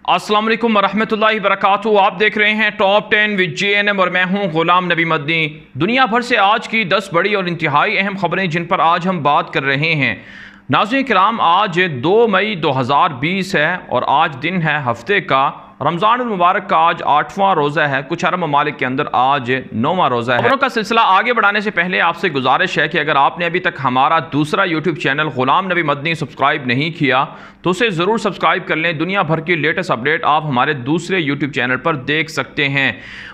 अस्सलाम वालेकुम वरहमतुल्लाहि वबरकातुहू। आप देख रहे हैं टॉप 10 विद JNM और मैं हूं गुलाम नबी मदनी। दुनिया भर से आज की 10 बड़ी और इंतहाई अहम खबरें जिन पर आज हम बात कर रहे हैं। नाज़रीन किराम, आज 2 मई 2020 है और आज दिन है हफ्ते का रमज़ान मुबारक का। आज 8वां रोज़ा है। कुछ अरब ममालिक के अंदर आज 9वां रोज़ा है। खबरों का सिलसिला आगे बढ़ाने से पहले आपसे गुजारिश है कि अगर आपने अभी तक हमारा दूसरा YouTube channel Ghulam Nabi Madani subscribe नहीं किया तो उसे ज़रूर सब्सक्राइब कर लें। दुनिया भर की लेटेस्ट अपडेट आप हमारे दूसरे यूट्यूब चैनल पर देख सकते हैं।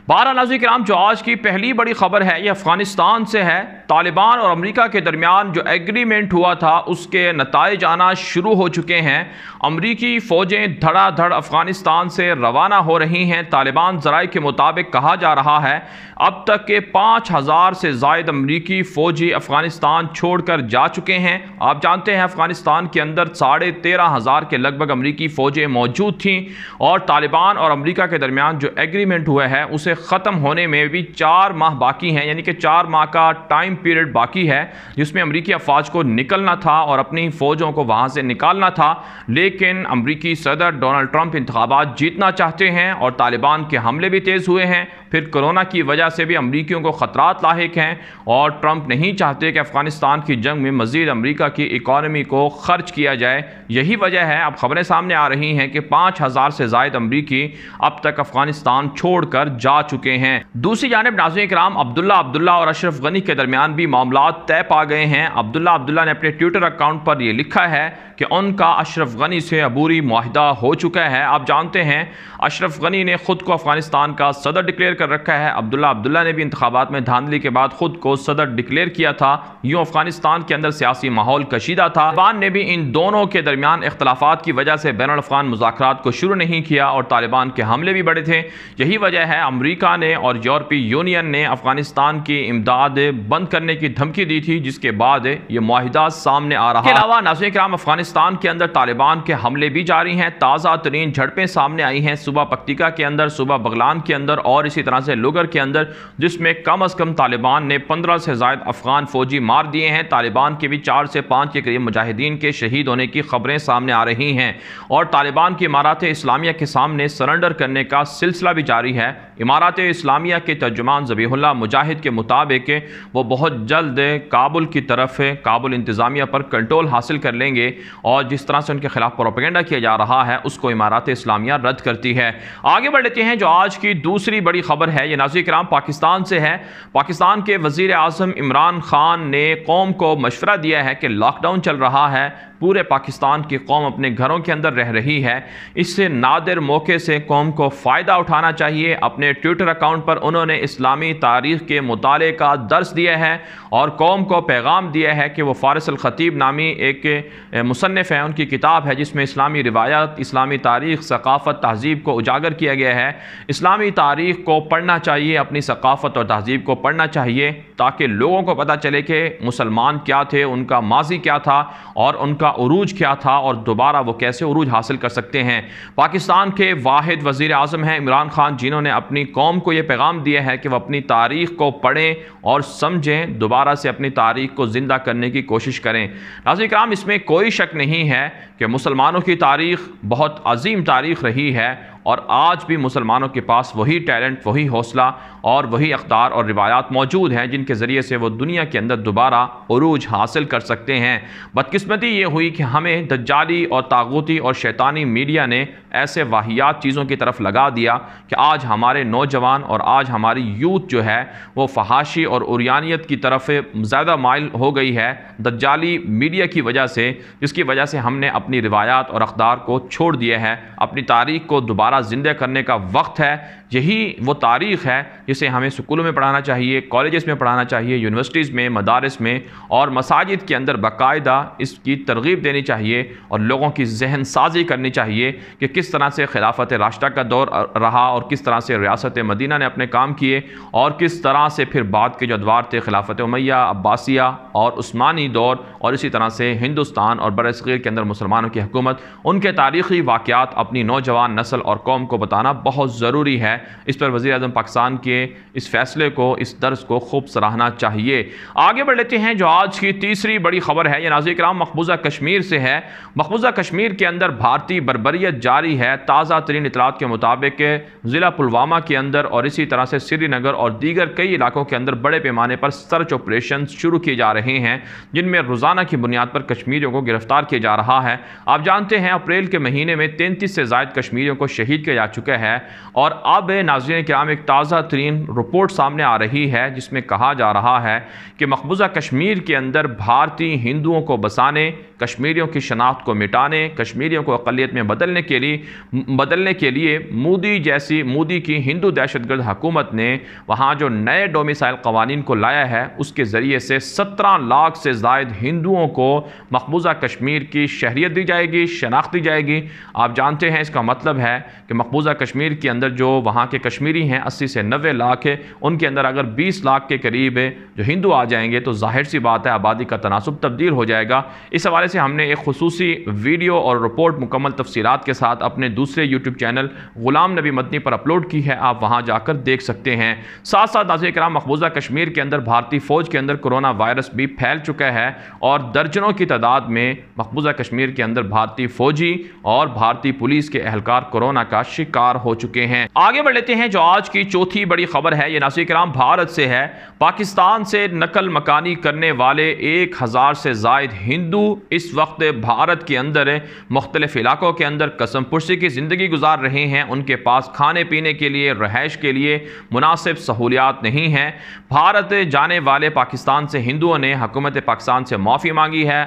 बारह नाज़रीन किराम, जो आज की पहली बड़ी खबर है यह अफ़गानिस्तान से है। तालिबान और अमेरिका के दरमियान जो एग्रीमेंट हुआ था उसके नताइज आना शुरू हो चुके हैं। अमरीकी फ़ौजें धड़ाधड़ अफ़गानिस्तान से रवाना हो रही हैं। तालिबान ज़राए के मुताबिक कहा जा रहा है अब तक के 5000 से ज़ायद अमरीकी फ़ौजी अफ़गानिस्तान छोड़कर जा चुके हैं। आप जानते हैं अफ़गानिस्तान के अंदर 13,500 के लगभग अमरीकी फ़ौजें मौजूद थीं और तालिबान और अमरीका के दरमियान जो एग्रीमेंट हुआ है उसे ख़त्म होने में भी 4 माह बाकी हैं, यानी कि 4 माह का टाइम पीरियड बाकी है जिसमें अमरीकी अफवाज को निकलना था और अपनी फ़ौजों को वहाँ से निकालना था। लेकिन अमरीकी सदर डोनाल्ड ट्रंप इंतखाबात जीतना चाहते हैं और तालिबान के हमले भी तेज़ हुए हैं। फिर कोरोना की वजह से भी अमरीकियों को ख़तरात लाहिक हैं और ट्रंप नहीं चाहते कि अफ़गानिस्तान की जंग में मज़ीद अमरीका की इकॉनमी को ख़र्च किया जाए। यही वजह है अब ख़बरें सामने आ रही हैं कि 5000 से ज़ायद अमरीकी अब तक अफ़गानिस्तान छोड़कर जा चुके हैं। दूसरी जानिब नाज़रीन किराम, अब्दुल्ला और अशरफ गनी के दरमियान भी मामला तय पा गए हैं। अब्दुल्ला ने अपने ट्विटर अकाउंट पर यह लिखा है कि उनका अशरफ गनी से अबूरी मुआहिदा हो चुका है। आप जानते हैं अशरफ गनी ने खुद को अफगानिस्तान का सदर डिक्लेयर कर रखा है। अब्दुल्ला ने भी इंतखाबात में धांधली के बाद खुद को सदर डिक्लेयर किया था। यूं अफगानिस्तान के अंदर सियासी माहौल कशीदा था। तालिबान ने भी इन दोनों के दरमियान इख्तलाफात की वजह से बैनुल अफ़गान मुज़ाकरात को शुरू नहीं किया और तालिबान के हमले भी बढ़े थे। यही वजह है अमरीका ने और यूरोपीय यूनियन ने अफगानिस्तान की इमदाद बंद करने की धमकी दी थी, जिसके बाद ये मुआहिदा सामने आ रहा है। इसके अलावा नाज़रीन किराम, अफगानिस्तान के अंदर तालिबान के हमले भी जारी हैं। ताज़ा तरीन झड़पें सामने आई हैं सूबा पख्तिका के अंदर, सूबा बगलान के अंदर और इसी तरह से लुगर के अंदर, जिसमें कम अज़ कम तालिबान ने 15 से ज़ायद अफगान फौजी मार दिए हैं। तालिबान के भी 4 से 5 के करीब मुजाहिदीन के शहीद होने की खबरें सामने आ रही हैं और तालिबान की इमारात इस्लामिया के सामने सरेंडर करने का सिलसिला भी जारी है। इमारात इस्लामिया के तर्जुमान ज़बीहुल्लाह मुजाहिद के मुताबिक वो बहुत जल्द काबुल की तरफ काबुल इंतज़ामिया पर कंट्रोल हासिल कर लेंगे और जिस तरह से उनके खिलाफ प्रोपेगेंडा किया जा रहा है उसको इमारात इस्लामिया रद्द करती है। आगे बढ़ लेते हैं। जो आज की दूसरी बड़ी खबर है ये नाज़रीन किराम पाकिस्तान से है। पाकिस्तान के वज़ीर आज़म इमरान खान ने कौम को मशवरा दिया है कि लॉकडाउन चल रहा है, पूरे पाकिस्तान की कौम अपने घरों के अंदर रह रही है, इससे नादिर मौके से कौम को फ़ायदा उठाना चाहिए। अपने ट्विटर अकाउंट पर उन्होंने इस्लामी तारीख़ के मुताले का दर्स दिया है और कौम को पैगाम दिया है कि वो फ़ारिस अल ख़तीब नामी एक मुसन्निफ़ है, उनकी किताब है जिसमें इस्लामी रिवायात, इस्लामी तारीख़, सकाफ़त, तहज़ीब को उजागर किया गया है। इस्लामी तारीख़ को पढ़ना चाहिए, अपनी सकाफ़त और तहज़ीब को पढ़ना चाहिए ताकि लोगों को पता चले कि मुसलमान क्या थे, उनका माजी क्या था और उनका उरूज क्या था और दोबारा वो कैसे उरूज हासिल कर सकते हैं। पाकिस्तान के वाहिद वज़ीर आज़म हैं इमरान खान, जिन्होंने अपनी कौम को ये पैगाम दिया है कि वह अपनी तारीख़ को पढ़ें और समझें, दोबारा से अपनी तारीख़ को ज़िंदा करने की कोशिश करें। नाज़रीन किराम, इसमें कोई शक नहीं है कि मुसलमानों की तारीख़ बहुत अजीम तारीख़ रही है और आज भी मुसलमानों के पास वही टैलेंट, वही हौसला और वही अख्तार और रिवायात मौजूद हैं जिनके ज़रिए से वो दुनिया के अंदर दोबारा उरूज हासिल कर सकते हैं। बदकिस्मती ये हुई कि हमें दज्जाली और तागूती और शैतानी मीडिया ने ऐसे वाहियात चीज़ों की तरफ लगा दिया कि आज हमारे नौजवान और आज हमारी यूथ जो है वो फहाशी और उरियानियत की तरफ ज़्यादा माइल हो गई है दज्जाली मीडिया की वजह से, जिसकी वजह से हमने अपनी रिवायात और अख्तार को छोड़ दिया है। अपनी तारीख़ को दोबारा ज़िंदा करने का वक्त है। यही वो तारीख़ है जिसे हमें स्कूलों में पढ़ाना चाहिए, कॉलेजेस में पढ़ाना चाहिए, यूनिवर्सिटीज़ में, मदारिस में और मसाजिद के अंदर बाकायदा इसकी तरगीब देनी चाहिए और लोगों की जहन साजी करनी चाहिए कि किस तरह से खिलाफत राशिदा का दौर रहा और किस तरह से रियासत मदीना ने अपने काम किए और किस तरह से फिर बाद के जो अदवार थे खिलाफत उमैया, अब्बासिया और उस्मानी दौर और इसी तरह से हिंदुस्तान और बरसग़ीर के अंदर मुसलमानों की हुकूमत, उनके तारीख़ी वाक़यात अपनी नौजवान नस्ल और कौम को बताना बहुत ज़रूरी है। इस पर वज़ीर-ए-आज़म पाकिस्तान के इस फैसले को, इस दर्स को खूब सराहना चाहिए। आगे बढ़ लेते हैं। जो आज की तीसरी बड़ी खबर है ये नाज़रीन किराम मकबूजा कश्मीर से है। मकबूजा कश्मीर के अंदर भारतीय बर्बरियत जारी है। ताज़ा तरीन इतलात के मुताबिक ज़िला पुलवामा के अंदर और इसी तरह से श्रीनगर और दीगर कई इलाकों के अंदर बड़े पैमाने पर सर्च ऑपरेशन शुरू किए जा रहे हैं, जिनमें रोज़ाना की बुनियाद पर कश्मीरियों को गिरफ्तार किया जा रहा है। आप जानते हैं अप्रैल के महीने में 33 से ज़ायद कश्मीरियों को शहीद किया जा चुका है और अब नाज़रीन किराम एक ताज़ा तरीन रिपोर्ट सामने आ रही है जिसमें कहा जा रहा है कि मकबूजा कश्मीर के अंदर भारतीय हिंदुओं को बसाने, कश्मीरियों की शनाख्त को मिटाने, कश्मीरियों को अक़लियत में बदलने के लिए मोदी की हिंदू दहशतगर्द हुकूमत ने वहाँ जो नए डोमिसाइल कवानीन को लाया है उसके ज़रिए से 17 लाख से ज़ायद हिंदुओं को मकबूजा कश्मीर की शहरियत दी जाएगी, शनाख्त दी जाएगी। आप जानते हैं इसका मतलब है कि मकबूजा कश्मीर के अंदर जो वहाँ के कश्मीरी हैं 80 से 90 लाख है, उनके अंदर अगर 20 लाख के करीब जो हिंदू आ जाएंगे तो जाहिर सी बात है आबादी का तनासुब तब्दील हो जाएगा। इस हवाले से हमने एक खुसूसी वीडियो और रिपोर्ट मुकम्मल तफसीलात के साथ अपने दूसरे यूट्यूब चैनल गुलाम नबी मदनी पर अपलोड की है, आप वहाँ जाकर देख सकते हैं। साथ साथ नाज़रीन किराम मकबूजा कश्मीर के अंदर भारतीय फ़ौज के अंदर कोरोना वायरस भी फैल चुका है और दर्जनों की तादाद में मकबूजा कश्मीर के अंदर भारतीय फ़ौजी और भारतीय पुलिस के एहलकार कोरोना का शिकार हो चुके हैं। आगे बढ़ लेते हैं। जो आज की चौथी बड़ी खबर है ये नाज़रीन किराम भारत से है। पाकिस्तान से नकल मकानी करने वाले 1000 से ज़ायद हिंदू इस वक्त भारत के अंदर मुख्तलिफ इलाकों के अंदर कसम पुर्सी की ज़िंदगी गुजार रहे हैं। उनके पास खाने पीने के लिए, रहायश के लिए मुनासिब सहूलियात नहीं हैं। भारत जाने वाले पाकिस्तान से हिंदुओं ने हुकूमत पाकिस्तान से माफ़ी मांगी है,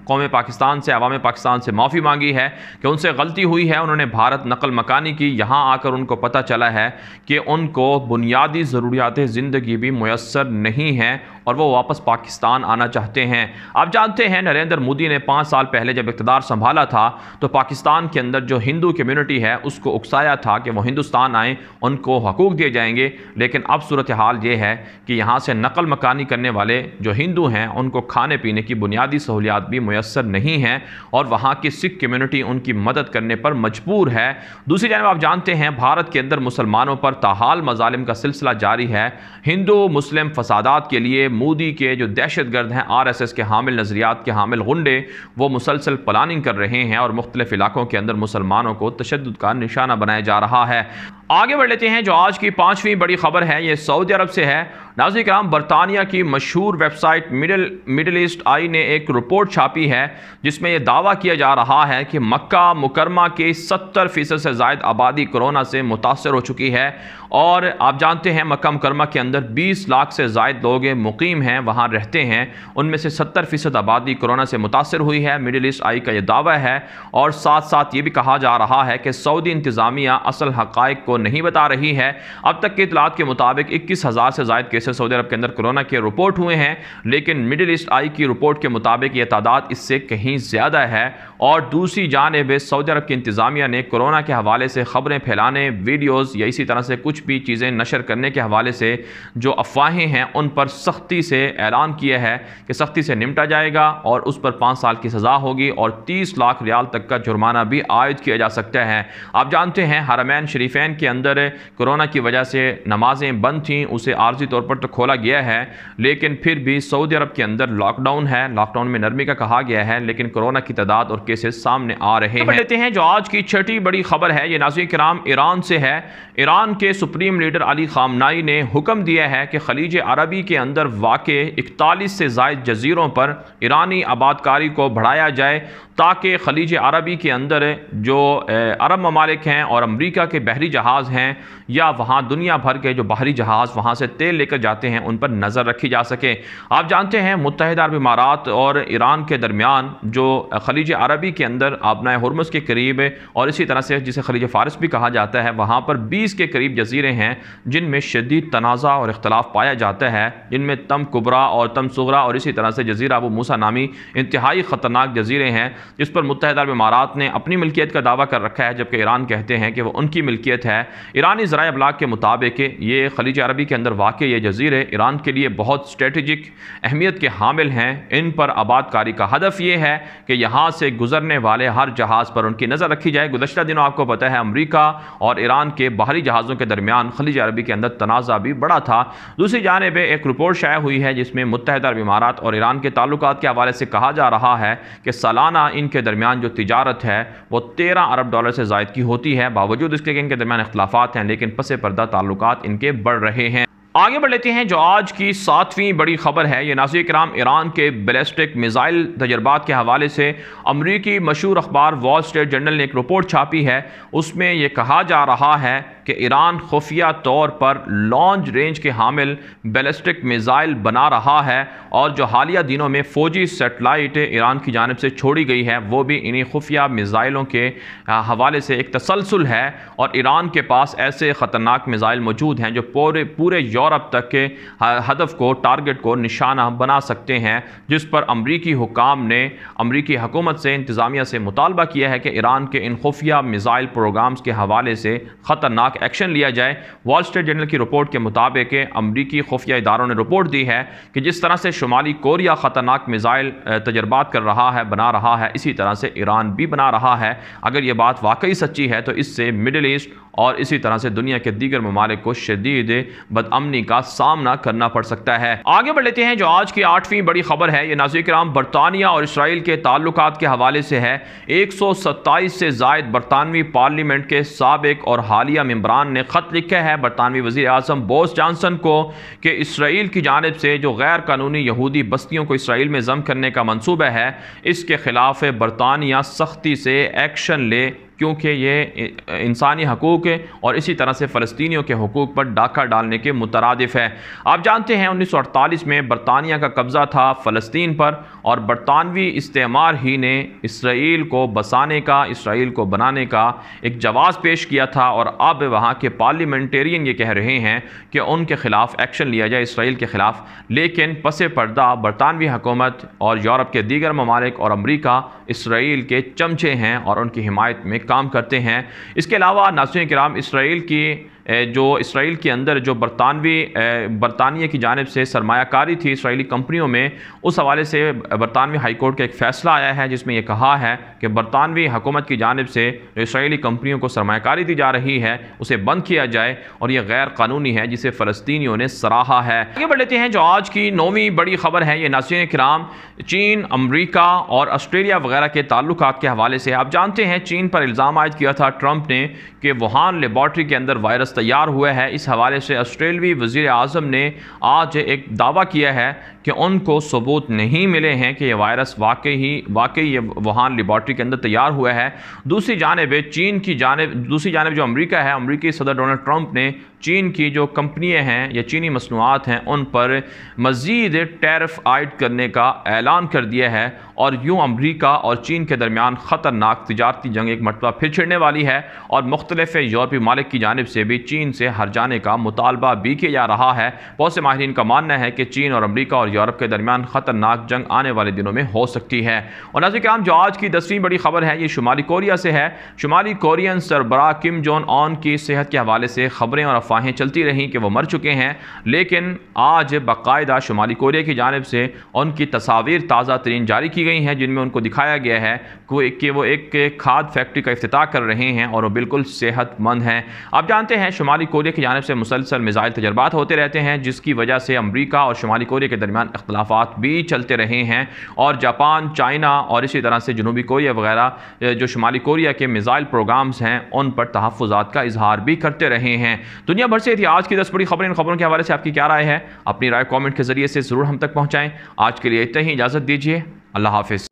कौम पाकिस्तान से, अवाम पाकिस्तान से माफ़ी मांगी है कि उनसे गलती हुई है, उन्होंने भारत नकल मकानी की। यहाँ आकर उनको पता चला है कि उनको बुनियादी ज़रूरियात ज़िंदगी भी मुयस्सर नहीं है और वो वापस पाकिस्तान आना चाहते हैं। आप जानते हैं नरेंद्र मोदी ने 5 साल पहले जब इक़्तिदार संभाला था तो पाकिस्तान के अंदर जो हिंदू कम्युनिटी है उसको उकसाया था कि वो हिंदुस्तान आएँ, उनको हकूक़ दिए जाएंगे। लेकिन अब सूरत हाल ये है कि यहाँ से नकल मकानी करने वाले जो हिंदू हैं उनको खाने पीने की बुनियादी सहूलियात भी मुयस्सर नहीं हैं और वहाँ की सिख कम्युनिटी उनकी मदद करने पर मजबूर है। दूसरी जानब आप जानते हैं भारत के अंदर मुसलमानों पर ताहाल मजालिम का सिलसिला जारी है। हिंदू मुस्लिम फसादात के लिए मोदी के जो दहशतगर्द हैं, RSS के हामिल नज़रियात के हामिल गुंडे, वो मुसलसल प्लानिंग कर रहे हैं और मुख्तलिफ इलाकों के अंदर मुसलमानों को तशद्दुद का निशाना बनाया जा रहा है। आगे बढ़ लेते हैं। जो आज की 5वीं बड़ी खबर है ये सऊदी अरब से है। नाज़रीन किराम बरतानिया की मशहूर वेबसाइट मिडल ईस्ट आई ने एक रिपोर्ट छापी है जिसमें यह दावा किया जा रहा है कि मक्का मुकरमा के 70% से ज़ायद आबादी कोरोना से मुतासर हो चुकी है और आप जानते हैं मक्का मुकरमा के अंदर 20 लाख से ज़ायद लोग मुकीम हैं, वहाँ रहते हैं, उनमें से 70% आबादी कोरोना से मुतासर हुई है। मिडल ईस्ट आई का यह दावा है और साथ साथ ये भी कहा जा रहा है कि सऊदी इंतज़ामिया असल हक़ाइक़ को नहीं बता रही है। अब तक के इतलात के मुताबिक 21,000 से ज़ायद केसेस सऊदी अरब के अंदर कोरोना के रिपोर्ट हुए हैं, लेकिन मिडल ईस्ट आई की रिपोर्ट के मुताबिक यह तादाद इससे कहीं ज़्यादा है। और दूसरी जानिब सऊदी अरब की इंतज़ामिया ने कोरोना के हवाले से ख़बरें फैलाने, वीडियोज़ या इसी तरह से कुछ भी चीज़ें नशर करने के हवाले से जो अफवाहें हैं उन पर सख्ती से ऐलान किया है कि सख्ती से निपटा जाएगा और उस पर 5 साल की सज़ा होगी और 30 लाख रियाल तक का जुर्माना भी आयद किया जा सकता है। आप जानते हैं हरमैन शरीफैन के अंदर कोरोना की वजह से नमाजें बंद थीं, उसे आर्जी तौर पर तो खोला गया है, लेकिन फिर भी सऊदी अरब के अंदर लॉकडाउन है। लॉकडाउन में नरमी का कहा गया है, लेकिन कोरोना की तादाद और केसेस सामने आ रहे हैं। लेते हैं जो आज की 6ठी बड़ी खबर है ये नाज़रीन किराम ईरान से है। ईरान के सुप्रीम लीडर अली ख़ामनाई ने हुक्म दिया है कि खलीज अरबी के अंदर वाक़े 41 से ज़ायद जजीरों पर ईरानी आबादकारी को बढ़ाया जाए ताकि खलीज अरबी के अंदर जो अरब ममालिक हैं और अमरीका के बहरी जहाज़ हैं या वहाँ दुनिया भर के जो बाहरी जहाज़ वहाँ से तेल लेकर जाते हैं उन पर नज़र रखी जा सके। आप जानते हैं मुत्तहिदा अरब इमारात और ईरान के दरमियान जो खलीज अरबी के अंदर आबनाए हुर्मुज़ के करीब और इसी तरह से जिसे खलीज फ़ारिस भी कहा जाता है, वहाँ पर 20 के करीब जजीरे हैं जिनमें शदीद तनाज़ा और इख्तलाफ पाया जाता है, जिनमें तम कुबरा और तम सुगरा और इसी तरह से जजीरा अबू मूसा नामी इंतहाई ख़तरनाक जजीरे हैं जिस पर मुत्तहिदा अरब इमारात ने अपनी मिल्कियत का दावा कर रखा है, जबकि ईरान कहते हैं कि वो उनकी मिल्कियत है। ईरानी ज़राए अबलाग के मुताबिक ये खलीज अरबी के अंदर वाक़ ये जज़ीरे ईरान के लिए बहुत स्ट्रेटजिक अहमियत के हामिल हैं। इन पर आबादकारी का हदफ ये है कि यहाँ से गुजरने वाले हर जहाज़ पर उनकी नज़र रखी जाए। गुज़श्ता दिनों आपको पता है अमरीका और ईरान के बाहरी जहाज़ों के दरमियान खलीज अरबी के अंदर तनाज़ा भी बड़ा था। दूसरी जानिब एक रिपोर्ट शाया हुई है जिसमें मुत्तहिदा अरब इमारात और ईरान के ताल्लुकात के हवाले से कहा जा रहा है कि सालाना इनके दरमियान जो तिजारत है वो 13 अरब डॉलर से ज़ायद की होती है। बावजूद इसके कि इनके दरमियान इख्तिलाफ़ात हैं, लेकिन पसे पर्दा ताल्लुकात इनके बढ़ रहे हैं। आगे बढ़ लेते हैं जो आज की 7वीं बड़ी खबर है। ये नाज़रीन किराम ईरान के बैलिस्टिक मिसाइल तजर्बात के हवाले से अमरीकी मशहूर अखबार वॉल स्ट्रीट जर्नल ने एक रिपोर्ट छापी है। उसमें यह कहा जा रहा है कि ईरान खुफिया तौर पर लॉन्च रेंज के हामिल बैलिस्टिक मिसाइल बना रहा है और जो हालिया दिनों में फ़ौजी सेटेलाइट ईरान की जानिब से छोड़ी गई है वो भी इन्हीं खुफिया मिसाइलों के हवाले से एक तसलसल है। और ईरान के पास ऐसे ख़तरनाक मिसाइल मौजूद हैं जो पूरे यूरोप तक के हदफ को, टारगेट को निशाना बना सकते हैं, जिस पर अमरीकी हुकाम ने अमरीकी हुकूमत से, इंतज़ामिया से मुतालबा किया है कि ईरान के इन खुफिया मिसाइल प्रोग्राम्स के हवाले से ख़तरनाक एक्शन लिया जाए। वॉल स्ट्रीट जर्नल की रिपोर्ट के मुताबिक अमरीकी खुफिया इदारों ने रिपोर्ट दी है कि जिस तरह से शुमाली कोरिया ख़तरनाक मिसाइल तजर्बात कर रहा है, बना रहा है, इसी तरह से ईरान भी बना रहा है। अगर ये बात वाकई सच्ची है तो इससे मिडिल ईस्ट और इसी तरह से दुनिया के दीगर ममालिक को शदीद बदअमनी का सामना करना पड़ सकता है। आगे बढ़ लेते हैं जो आज की 8वीं बड़ी खबर है। ये नाज़रीन किराम बरतानिया और इसराइल के ताल्लुकात के हवाले से है। 127 से ज़ायद बरतानवी पार्लियामेंट के साबिक और हालिया मेंबरान ने ख़त लिखा है बरतानवी वज़ीर आज़म बोरिस जॉनसन को कि इसराइल की जानिब से जो गैर कानूनी यहूदी बस्तियों को इसराइल में ज़म करने का मनसूबा है, इसके ख़िलाफ़ बरतानिया सख्ती से एक्शन ले, क्योंकि ये इंसानी हकूक़ और इसी तरह से फ़लस्तीनियों के हकूक़ पर डाका डालने के मुतरादिफ है। आप जानते हैं 1948 में बरतानिया का कब्ज़ा था फ़लस्तीन पर और बरतानवी इस्तेमार ही ने इसराइल को बसाने का, इसराइल को बनाने का एक जवाज़ पेश किया था। और अब वहाँ के पार्लियामेंटेरियन ये कह रहे हैं कि उनके ख़िलाफ़ एक्शन लिया जाए, इसराइल के ख़िलाफ़। लेकिन पसे पर्दा बरतानवी हुकूमत और यूरोप के दीगर ममालिक और अमरीका इसराइल के चमचे हैं और उनकी हिमायत में काम करते हैं। इसके अलावा नाज़रीन किराम इसराइल के अंदर जो बरतानिया की जानिब से सरमायाकारी थी इसराइली कंपनियों में, उस हवाले से बरतानवी हाई कोर्ट का एक फ़ैसला आया है जिसमें यह कहा है कि बरतानवी हुकूमत की जानिब से जो इसराइली कंपनियों को सरमायाकारी दी जा रही है उसे बंद किया जाए और यह गैर कानूनी है, जिसे फ़लस्तीनियों ने सराहा है। आगे बढ़ लेते हैं जो आज की 9वीं बड़ी खबर है। ये नाज़रीन किराम चीन, अमरीका और ऑस्ट्रेलिया वगैरह के ताल्लुकात के हवाले से। आप जानते हैं चीन पर इल्ज़ाम आयद किया था ट्रंप ने कि वुहान लेबॉर्ट्री के अंदर वायरस तैयार हुआ है। इस हवाले से ऑस्ट्रेलवी वज़ीर आज़म ने आज एक दावा किया है कि उनको सबूत नहीं मिले हैं कि यह वायरस वाकई ये वुहान लेबॉर्ट्री के अंदर तैयार हुआ है। दूसरी जानिब जो अमरीका है, अमरीकी सदर डोनाल्ड ट्रंप ने चीन की जो कंपनियां हैं या चीनी मसनूआत हैं उन पर मज़ीद टैरिफ आयद करने का ऐलान कर दिया है। और यूँ अमरीका और चीन के दरमियान ख़तरनाक तिजारती जंग एक मरतबा फिर छिड़ने वाली है और मुख्तलिफ यूरोपीय मालिक की जानिब से भी चीन से हट जाने का मुतालबा भी किया जा रहा है। बहुत से माहिरीन का मानना है कि चीन और अमरीका और यूरोप के दरमियान ख़तरनाक जंग आने वाले दिनों में हो सकती है। और नाज़रीन किराम जो आज की 10वीं बड़ी खबर है ये शुमाली कोरिया से है। शुमाली कोरियन सरबराह किम जोंग उन की सेहत के हवाले से खबरें और अफवाहें चलती रहीं कि वो मर चुके हैं, लेकिन आज बाकायदा शुमाली कोरिया की जानिब से उनकी तस्वीर ताज़ा तरीन जारी की गई हैं जिनमें उनको दिखाया गया है कि वो एक खाद फैक्ट्री का इफ्तिताह कर रहे हैं और वो बिल्कुल सेहतमंद हैं। आप जानते हैं शुमाली कोरिया की जानिब से मुसलसल मिसाइल तजर्बात होते रहते हैं, जिसकी वजह से अमरीका और शुमाली कोरिया के दरमियान इख्तलाफात भी चलते रहे हैं और जापान, चाइना और इसी तरह से जनूबी कोरिया वगैरह जो शुमाली कोरिया के मिसाइल प्रोग्राम्स हैं उन पर तहफ़्फ़ुज़ात का इजहार भी करते रहे हैं। दुनिया भर से थी आज की 10 बड़ी खबरें। इन खबरों के हवाले से आपकी क्या राय है? अपनी राय कमेंट के जरिए से ज़रूर हम तक पहुँचाएँ। आज के लिए इतना ही, इजाज़त दीजिए। अल्लाह हाफ़िज़।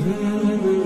Hmm.